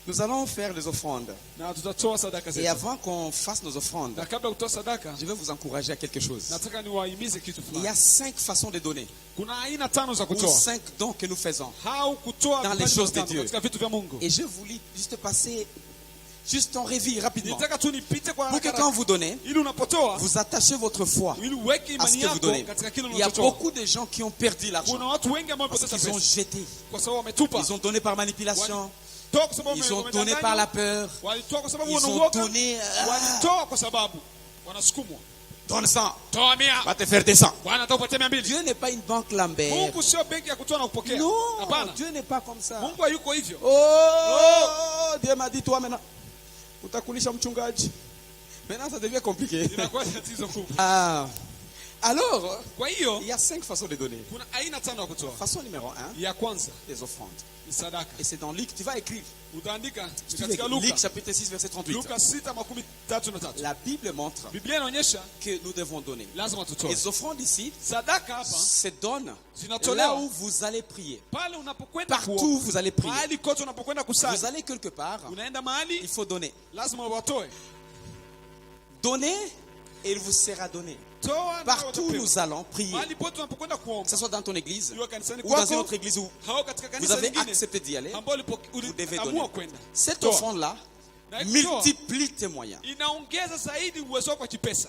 Nous allons faire les offrandes. na tutatoa sadaka Et zetu. avant qu'on fasse nos offrandes, Na kabla kutoa sadaka, je vais vous encourager à quelque chose. nataka niwahimize kitu Il y a fulani. 5 façons de donner. Kuna aina 5 za Ou kutoa. 5 dons que nous faisons. Au kutoa Dans les vipaji choses de 5 Dieu. katika vitu vya Mungu. Et je vous lis juste passer, juste en revue rapidement. Nitaka tu nipite kwa Pour que haraka quand vous donnez, ili unapotoa, vous attachez votre foi ili uweke à ce imani que vous yako donnez. katika kile Il y a unachotoa. beaucoup de gens qui ont perdu l'argent. Kuna watu wengi ambao Parce wamepoteza qu'ils ont pesa jeté. kwa sababu wametupa. Ils ont donné par manipulation. Toa kwa sababu Ils ont donné par la peur. walitoa kwa sababu Ils ont wanauoga. donné. Walitoa kwa sababu wanasukumwa. Donne 100. Toa 100. Va te faire descendre. Bwana atakupatia 200. Dieu n'est pas une banque Lambert. Mungu sio benki ya kutoa na kupokea. Non, Hapana. Dieu n'est pas comme ça. Mungu hayuko hivyo. Oh, Dieu m'a dit, toi maintenant, utakulisha mchungaji. Maintenant, ça devient compliqué. Inakuwa tatizo kubwa. Ah. Alors, Kwa hiyo il y a 5 façons de donner. kuna aina 5 ya kutoa. Façon numéro 1, Ya kwanza les offrandes. ni sadaka. Et c'est dans Luc, tu vas écrire. Utaandika Tu katika vas écrire. Luc Luka. chapitre 6, verset 38. Luka 6:33. La Bible montre Biblia inaonyesha que nous devons donner. lazima tutoe. Les offrandes ici Sadaka hapa se donnent zinatolewa là où vous allez prier. pale unapokwenda Partout kuomba. vous allez prier. Mahali kote unapokwenda kusali. Vous allez quelque part, Unaenda mahali il faut donner. lazima watoe. Donnez et il vous sera donné. Toa na Partout utapewa. nous allons prier. Mahali pote unapokwenda Que kuomba. ce soit dans ton église Iwe kanisani ou dans une kwako autre église où au katika vous kanisa avez lingine accepté d'y aller, ambao vous devez donner. uliamua kwenda. Cette Toa. offrande-là Na kutoa multiplie tes moyens. inaongeza zaidi uwezo wako wa kipesa.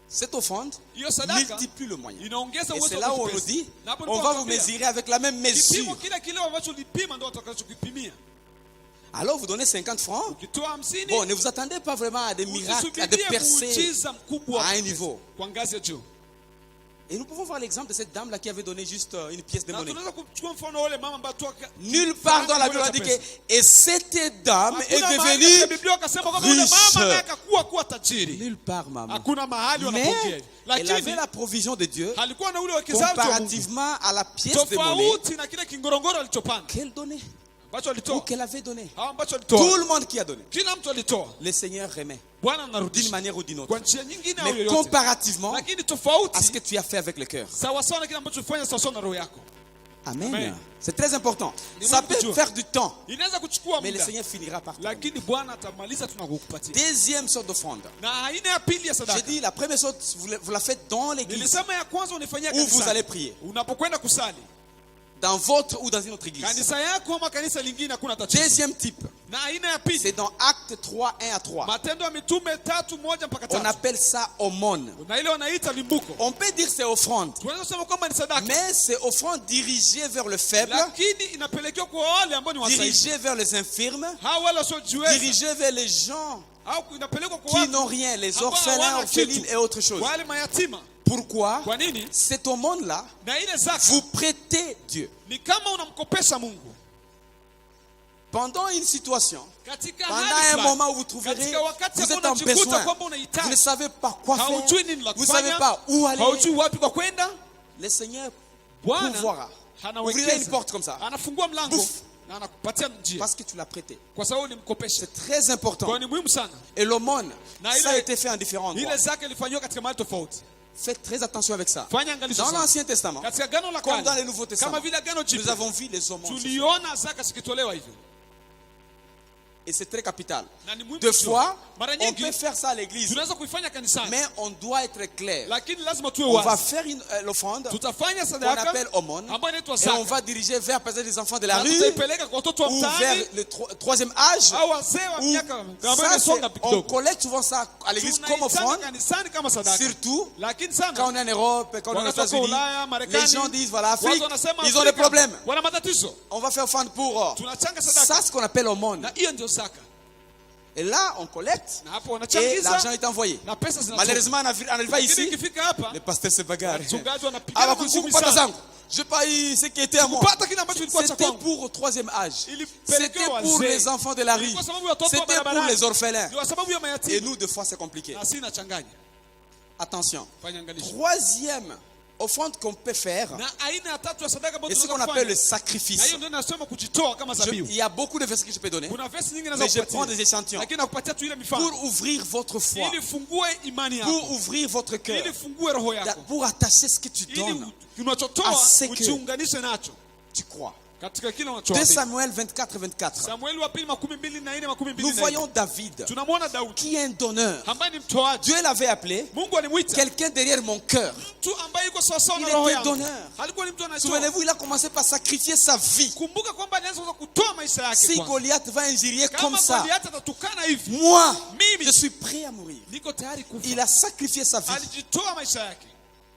Cette offrande Hiyo sadaka multiplie le moyen. inaongeza Et uwezo c'est là où wako on wa nous kipesa. dit, Na hapo on ndipo va vous tunakwambia, mesurer avec la même mesure. kipimo kile kile ambacho ulipima ndio utakachokipimia. Alors vous donnez 50 francs. Ukitoa 50, Bon, ne vous attendez pas vraiment à des miracles, à des usisubirie percées muujiza mkubwa à un niveau. kwa ngazi ya juu. Et nous pouvons voir l'exemple de cette dame-là qui avait donné juste une pièce de Na monnaie. tunaweza kuchukua mfano wale mama ambao toa Nulle part dans la Bible on dit que et cette dame est devenue Biblia akasema kwamba yule riche. mama naye akakuwa kuwa tajiri. nulle part, maman. Hakuna mahali wanapoongea. Mais elle avait Lakini la provision de Dieu alikuwa na ule wekezaji wa Mungu. comparativement à la pièce de monnaie Tofauti na kile kingorongoro alichopanda. qu'elle donnait Ambacho ou alitoa. qu'elle avait donné. Ambacho Tout alitoa. le monde qui a donné. Kila mtu alitoa. Le Seigneur remet Bwana d'une anarudisha. manière ou d'une autre. Kwa njia nyingine au Mais yoyote. comparativement Lakini à ce tofauti que tu as fait avec le cœur. sawa sawa na kile ambacho ulifanya sawa sawa na roho yako. Amen. Amen. C'est très important. Ni Ça Mungu peut kujua. faire du temps, Inaweza kuchukua mais le muda. Seigneur finira par tout. Lakini Bwana atamaliza tunakukupatia. Deuxième sorte d'offrande. Na aina ya pili ya J'ai sadaka. dit, la première sorte, vous la faites dans l'église, Nilisema ya kwanza unifanyia où vous kanisa. allez prier. Unapokwenda kusali. Dans votre ou dans une autre église. Kanisa yako ama kanisa lingine hakuna tatizo. Deuxième type, Na aina ya pili. c'est dans Actes 3, 1 à 3. Matendo ya mitume 3:1 mpaka On 3. appelle ça aumône. Na ile wanaita limbuko. On peut dire c'est offrande, Tunaweza kusema kwamba ni sadaka. mais c'est offrande dirigée vers le faible, Lakini inapelekewa kwa wale ambao ni wasaidizi. dirigée vers les infirmes, Hao wale wasiojiweza. dirigée vers les gens Au inapelekwa kwa qui watu n'ont rien, les ambao orphelins, hawana orphelines kitu. et autre chose. Wale mayatima. Pourquoi? Kwa nini? Cet aumône-là, Na ile zaka vous prêtez Dieu. ni kama unamkopesha Mungu. Pendant une situation, Katika pendant hali un fulani, moment où vous trouverez, katika wakati vous êtes ambao en unajikuta besoin, kwamba vous ne unahitaji, savez pas quoi faire, haujui nini la vous ne savez kufanya, pas où aller, haujui wapi kwa kwenda, le Seigneur Bwana pourvoira. Ouvrira une anawekeza, porte comme ça, anafungua mlango Bouf. na anakupatia njia parce que tu l'as prêté. kwa sababu ulimkopesha. C'est très important. Kwa ni muhimu sana. Et l'aumône, Na ça a ile- été fait en différents endroits. Ile zaka ilifanywa katika mahali tofauti. Faites très attention avec ça. Fanya angalisho Dans sana. l'Ancien Testament, Katika Agano la comme dans Kale, le Nouveau Testament, kama vile Agano nous Jipya, avons vu les aumônes. tuliona zaka zikitolewa hivyo. Et c'est très capital. Na ni muhimu Deux kujua. fois, Mara on nyingi peut faire ça à l'église, tunaweza kuifanya kanisani, mais on doit être clair. lakini lazima tuwe On va wazi. faire l'offrande Tutafanya qu'on sadaka appelle aumône, ambayo inaitwa et on zaka. va diriger vers peut-être les enfants de la Na rue tutaipeleka kwa watoto wa ou vers mtaani le troisième âge. au wazee wa Où miaka ambayo ça, imesonga on kidogo. collecte souvent ça à l'église comme Tunaitanga offrande, kanisani kama sadaka. surtout Lakini quand sana on est en Europe, quand on est aux wakati wako États-Unis. Ulaya, Marekani, Les gens disent voilà, Afrique, watu wanasema ils ont des Afrika problèmes. wana matatizo. On va faire offrande pour Tunachanga ça, sadaka. ce qu'on appelle aumône. Na hiyo ndio zaka. Et là, on collecte Na hapo et wanachangiza l'argent est envoyé. na pesa zinatoka. Malheureusement, on arrive Lakini ici, ikifika hapa le pasteur se bagarre. mchungaji Ah, anapigana bah, ngumi kupata sana. zangu. Je pas eu ce qui était à moi. Kupata kile ambacho kilikuwa cha C'était kwangu. pour au troisième âge. Ilipelekewa C'était pour wazee. les enfants de la rue. Ilikuwa sababu ya watoto wa C'était pour barabarani. les orphelins. Ndio sababu ya Et mayatima. nous, deux fois, c'est compliqué. Na si inachanganya. Attention. Fanya angalisho. Troisième offrande qu'on peut faire, Na aina ya tatu ya sadaka ambayo et ce qu'on tunaweza appelle le kufanya. Na sacrifice. hiyo ndio nasema kujitoa kama zabihu. Il y a beaucoup de versets que je peux donner, Kuna verse nyingi mais naweza je prends kupatia. des échantillons Lakini nakupatia tu ile mifano. pour ouvrir votre foi, Ili fungue imani yako. pour ouvrir votre cœur, Ili fungue roho yako. pour attacher ce que tu Ili donnes. unachotoa À ce que- ujiunganishe nacho. Tu crois. katika kile 2 unachoandika. Samuel 24, 24. Samueli wa pili 22 Nous voyons David, tunamwona Daudi qui est un donneur. ambaye ni mtoaji. Dieu l'avait appelé Mungu alimwita quelqu'un derrière mon cœur. mtu ambaye yuko sawa sawa Il na roho était yangu. donneur. Alikuwa ni mtu anayetoa. Souvenez-vous, il a commencé par sacrifier sa vie. Kumbuka kwamba alianza kutoa maisha yake Si kwanza. Goliath va injurier comme Kama ça, Goliath atatukana hivi, moi, mimi je suis prêt à mourir. niko tayari kufa. Il a sacrifié sa vie. Alijitoa maisha yake.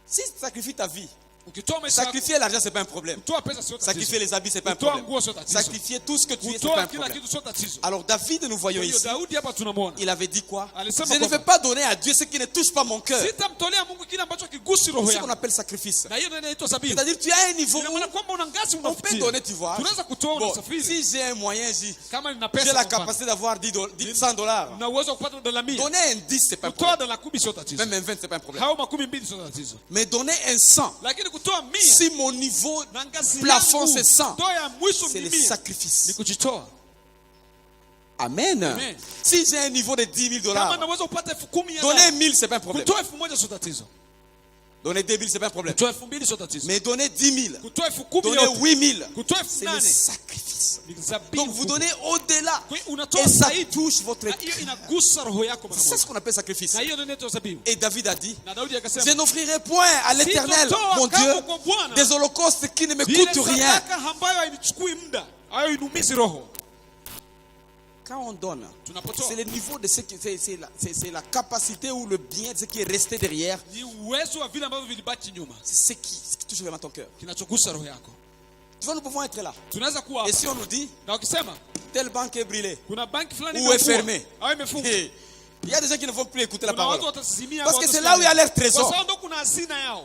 Si tu sacrifies ta vie, Ukitoa maisha yako, sacrifier l'argent, c'est pas un problème. kutoa pesa sio tatizo. Sacrifier les habits, c'est pas un Kutoa problème. nguo sio tatizo. Sacrifier tout ce que tu es, c'est pas Kutoa un kila problème. kitu sio tatizo. Alors David, nous voyons Kwa hiyo ici, Daudi hapa tunamwona. il avait dit quoi? Alisema Je ne kwamba, vais pas donner à Dieu ce qui ne touche pas mon cœur. sitamtolea Mungu kile ambacho kigusi roho C'est ce qu'on yangu. appelle sacrifice. Na hiyo ndio inaitwa zabihu. C'est-à-dire tu as un niveau Ina où maana kwamba una ngazi on peut unafikia. donner, tu vois. Tunaweza kutoa Bon, unasafiri. si j'ai un moyen, Kama nina j'ai pesa la kwa mfano, capacité d'avoir 100 $. na uwezo wa kupata dola 100. Donner un 10, c'est pas un Kutoa problème. dola 10 sio tatizo. Même un 20, c'est pas un problème. Hao 20 sio tatizo. Mais donner un 100, Lakini kutoa 100 si mon niveau na ngazi plafond yangu, c'est 100, ndio ya mwisho c'est le 100. sacrifice. Ni kujitoa. Amen. Amen. Si j'ai un niveau de 10 000 Kama $, naweza kupata 10,000 ya donner dola, 1000, c'est pas un problème. kutoa 1,000 sio tatizo. Donner 2000, c'est pas un problème. Kutoa 2,000 sio tatizo. Mais donner 10 000, Kutoa 10,000 donner yote. 8000, Kutoa c'est le 8,000 sacrifice. ni zabihu. Donc vous donnez au-delà. Kwa hiyo unatoa Et ça zaidi. touche votre Na hiyo cœur. inagusa roho yako mara C'est moja. ce qu'on appelle sacrifice. Na hiyo ndio inaitwa zabihu. Et David a dit, Na Daudi je akasema, n'offrirai point à l'Éternel, Sitotoa mon kama Dieu, kwa Bwana des holocaustes qui ne me ile coûtent rien. sadaka ambayo hainichukui muda, hayo inumizi roho. Quand on donne, Tunapotoa c'est le niveau de ce qui, c'est la capacité ou le bien de ce qui est resté derrière. ni uwezo wa vile ambavyo vilibaki nyuma, C'est ce qui touche vraiment ton cœur. kinachogusa roho yako. Tu vois, nous pouvons être là. Tunaweza kuwa Et hapa si on nous dit, na ukisema telle banque est brûlée, kuna banki fulani ou est fermée, au imefungwa, et il y a des gens qui ne vont plus écouter la kuna parole. watu watazimia Parce que c'est là où il y a leur kwa trésor. sababu ndo kuna hazina yao.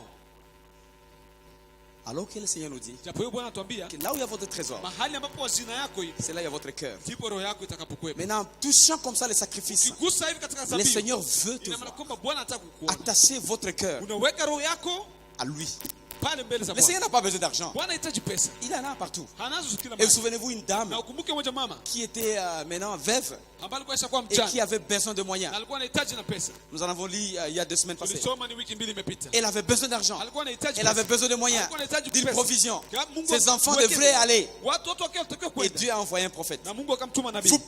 Alors que le Seigneur nous dit Japo hiyo Bwana anatuambia que là où il y a votre trésor, mahali ambapo hazina yako iko, c'est là où il y a votre cœur. ndipo roho yako itakapokuwepo. Maintenant, touchant comme ça les sacrifices, Ukigusa hivi katika le zabihu, Seigneur veut te ina maana voir. kwamba Bwana anataka kukuona. Attachez votre cœur Unaweka roho yako à lui. pale mbele za Le Seigneur Bwana. n'a pas besoin d'argent. Bwana anahitaji pesa. Il en a partout. Hanazo kila Et vous mahali. souvenez-vous une dame Na ukumbuke moja mama qui était maintenant veuve ambaye alikuwa ishakuwa et qui mjane avait besoin de moyens. na alikuwa anahitaji na pesa. Nous en avons lu il y a 2 semaines passées. Tulisoma ni wiki mbili imepita. Elle avait besoin d'argent. Alikuwa anahitaji Elle avait pesa. besoin de moyens, Alikuwa anahitaji d'une pesa. provision. Ya Mungu Ses enfants amwekee devraient aller. watu wote wakiwa watakiwa Et kwenda. Dieu a envoyé un prophète. Na Mungu akamtuma nabii. Foup.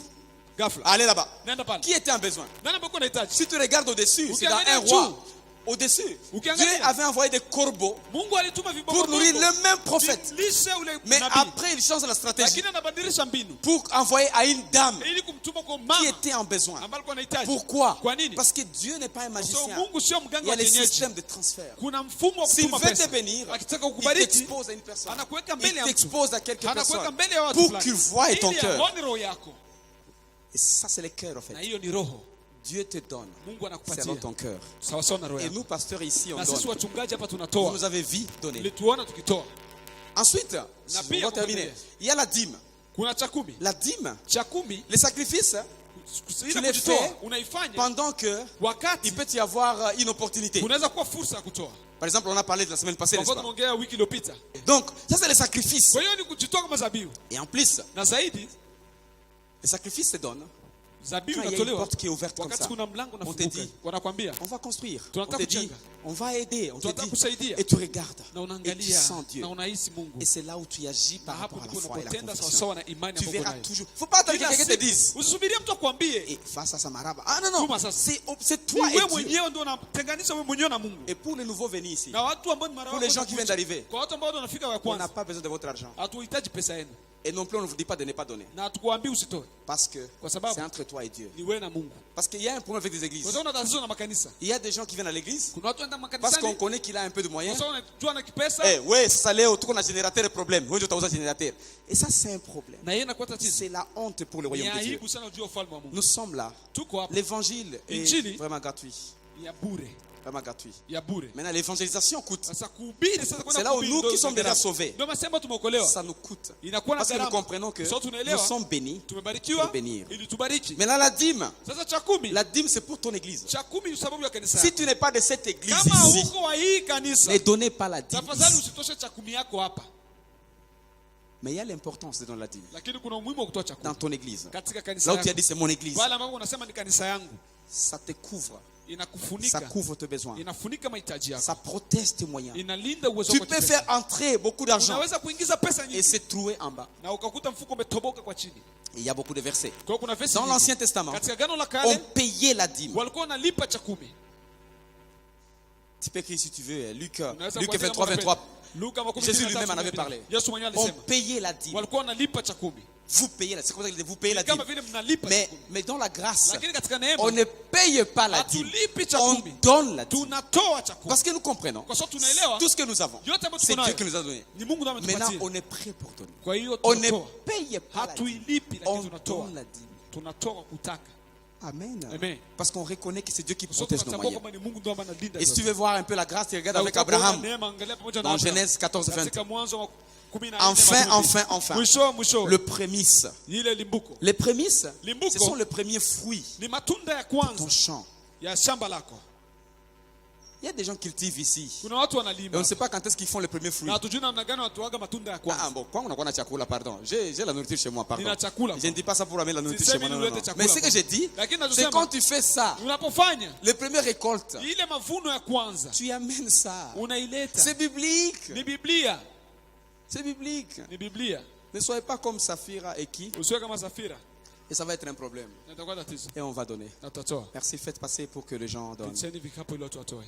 Ghafla. Allez là-bas. Nenda pale. Qui était en besoin? Nani ambaye anahitaji? Si tu regardes au-dessus, c'est dans Ukiangalia un roi. juu. Au-dessus, Dieu Ukiangalia. avait envoyé des corbeaux Mungu alituma viboko pour nourrir le même prophète. Lishe ule Mais nabii. après, il change la stratégie Lakini anabadilisha mbinu pour envoyer à une dame ili kumtuma kwa qui mama était en besoin. ambaye alikuwa anahitaji. Pourquoi? Kwa nini? Parce que Dieu n'est pas un So magicien. Mungu sio Il mganga y a wa les kienyeji. systèmes de transfert. Kuna mfumo wa S'il kutuma veut pesa. te bénir, Akitaka il kukubariki, t'expose à une personne. anakuweka Il mbele ya mtu. t'expose à quelques Anakuweka personnes mbele ya watu pour fulani. qu'il voie ton Ili cœur. aone roho yako. Et ça, c'est le cœur, en fait. Na hiyo ni roho. Dieu te donne Mungu anakupatia. selon ton cœur. Sawa sawa na roho Et yako. nous, pasteurs, ici, on Na sisi donne. wachungaji hapa Vous tunatoa. nous avez vu donner. Ulituona tukitoa. Ensuite, Na on pia va terminer. kuendelea. Il y a la dîme. Kuna cha kumi. La dîme, Cha kumi les sacrifices, ile les kujitoa fais unaifanya pendant que wakati il peut y avoir une opportunité. kunaweza kuwa fursa ya kutoa. Par exemple, on a parlé de la semaine passée, Kwa n'est-ce mfano pas? tumeongea wiki iliyopita. Donc, ça, c'est les sacrifices. Kwa hiyo ni kujitoa kama zabihu. Et en plus, Na zaidi les sacrifices se donnent. zabihu Quand il y a une inatolewa porte qui est ouverte comme wakati ça, kuna mlango on te unafunguka. dit, Wanakwambia on va construire. On Tunataka te dit, kujenga. on va aider. On te Tunataka dit, kusaidia. et tu regardes. na Et tu unaangalia sens Dieu. na unahisi Mungu. Et c'est là où tu agis Na par hapo rapport à la ndipo foi et la unapotenda sawa conviction. sawa na imani Tu ambayo verras unayo. toujours. Faut pas attendre que Kila quelqu'un te siku, dise. usisubirie mtu akwambie. Et face à ça, maraba. Ah non, non. Tuma sasa. C'est Ni toi et wewe Dieu. mwenyewe ndio unatenganisha wewe mwenyewe na Mungu. Et pour les nouveaux venus ici, Na watu ambao ni mara pour wako les gens qui viennent wanakuja. d'arriver, Kwa watu ambao wanafika wa on n'a kwanza. pas besoin de votre argent. Hatuhitaji pesa yenu. Et non plus, on ne vous dit pas de ne pas donner. Na hatukuambii usitoe. Parce que Kwa sababu c'est entre toi et Dieu. ni wewe na Mungu. Parce qu'il y a un problème avec des Kwa églises. sababu una tatizo na makanisa. Il y a des gens qui viennent à l'église Kuna watu wanaenda parce qu'on makanisani. connaît qu'il a un peu de Kwa moyens. sababu unajua na kipesa. Eh, ouais, ça leo tuko na générateur problème. Wewe utauza générateur. Et ça c'est un problème. Na yeye anakuwa tatizo. C'est la honte pour le Ni royaume de Dieu. aibu sana juu ya ufalme wa Mungu. Nous sommes là. Tuko hapa. L'évangile Injili. est vraiment gratuit. Ya bure. Vraiment gratuit. Ya bure. Maintenant l'évangélisation coûte. Sasa kuhubiri sasa kwenda C'est là où kuhubiri nous ndio qui sommes déjà gharama. sauvés, Ndio masema tumeokolewa. ça nous coûte. Inakuwa na Parce que nous gharama. comprenons que So nous tunaelewa sommes bénis. tumebarikiwa pour bénir. ili tubariki. Maintenant la dîme. Sasa cha kumi. La dîme c'est pour ton église. Cha kumi ni sababu ya kanisa. Si tu n'es pas de cette église Kama ici, huko wa hii kanisa. ne donnez pas la dîme. Tafadhali ici. usitoshe cha kumi yako hapa. Mais il y a l'importance de donner la dîme Lakini kuna umuhimu wa kutoa cha dans kumi. ton église. Katika kanisa Là où tu as yako. dit c'est mon église, Wale ambao unasema ni kanisa yangu. ça te couvre Ça inakufunika, couvre tes besoins. inafunika mahitaji yako, Ça protège tes moyens. inalinda uwezo Tu wako. peux faire entrer beaucoup d'argent Unaweza kuingiza pesa et nyingi se trouver en bas. na ukakuta mfuko umetoboka kwa chini. Et il y a beaucoup de versets. Kwa hiyo kuna verse Dans nyingi. l'Ancien Testament, Katika Agano la on Kale payait la dîme. walikuwa wanalipa cha 10. Tu peux écrire si tu veux. Luc Unaweza 23, kuandika 23. Luka makumi Jésus mbili na lui-même en tatu, avait parlé. Yesu mwenyewe On alisema payait la dîme. walikuwa wanalipa cha 10. Vous payez la dîme. C'est comme ça qu'il dit, vous payez la dîme. Kama vile mnalipa cha 10. Mais dans la grâce, Lakini katika neema on ne paye pas la dîme. hatulipi cha On 10. donne la dîme. Tunatoa cha 10. Parce que nous comprenons. Kwa sababu tunaelewa Tout ce que nous avons, yote ambayo c'est tuko Dieu nayo qui nous a donné. ni Mungu ndiye Maintenant, ametupatia. on est prêt pour donner. Kwa hiyo On ne tunatoa. paye pas la dîme. Hatuilipi On lakini tunatoa. donne la dîme. Tunatoa kwa kutaka. Amen. Amen. Parce qu'on reconnaît que c'est Dieu qui Kwa sababu protège nos tunatambua moyens. kwamba ni Mungu ndiye ambaye analinda. Et si tu veux voir un peu la grâce, tu regardes Na avec utakuona Abraham. neema, angalia pamoja na Dans Abraham. Genèse 14, 20. Katika Mwanzo wa 14, Enfin. Mwisho. Le prémisse. Ile limbuko. Les prémices, Limbuko. ce sont les premiers fruits Ni matunda ya de ton kwanza champ. ya shamba lako. Il y a des gens qui cultivent ici. Kuna watu Et on wanalima. ne sait pas quand est-ce qu'ils font les premiers fruits. Na hatujui namna gani watuaga matunda ya Ah kwanza. bon, quoi on a chakula, pardon. J'ai la nourriture chez moi, pardon. Nina chakula. Je ne dis pas ça pour amener la nourriture chez Sisemi moi. Non, nilete non. chakula Mais ce que kwa. j'ai dit, Lakini c'est nachosema quand tu fais ça, unapofanya les premières récoltes, ile mavuno ya kwanza tu amènes ça. unaileta. C'est biblique. Ni Biblia. C'est biblique. Ni Biblia. Ne soyez pas comme Saphira et qui, Usiwe kama Safira. et ça va être un problème. Na itakuwa tatizo. Et on va donner. Na tutatoa. Merci, faites passer pour que les gens donnent. Tuseni vikapu ili watu watoe.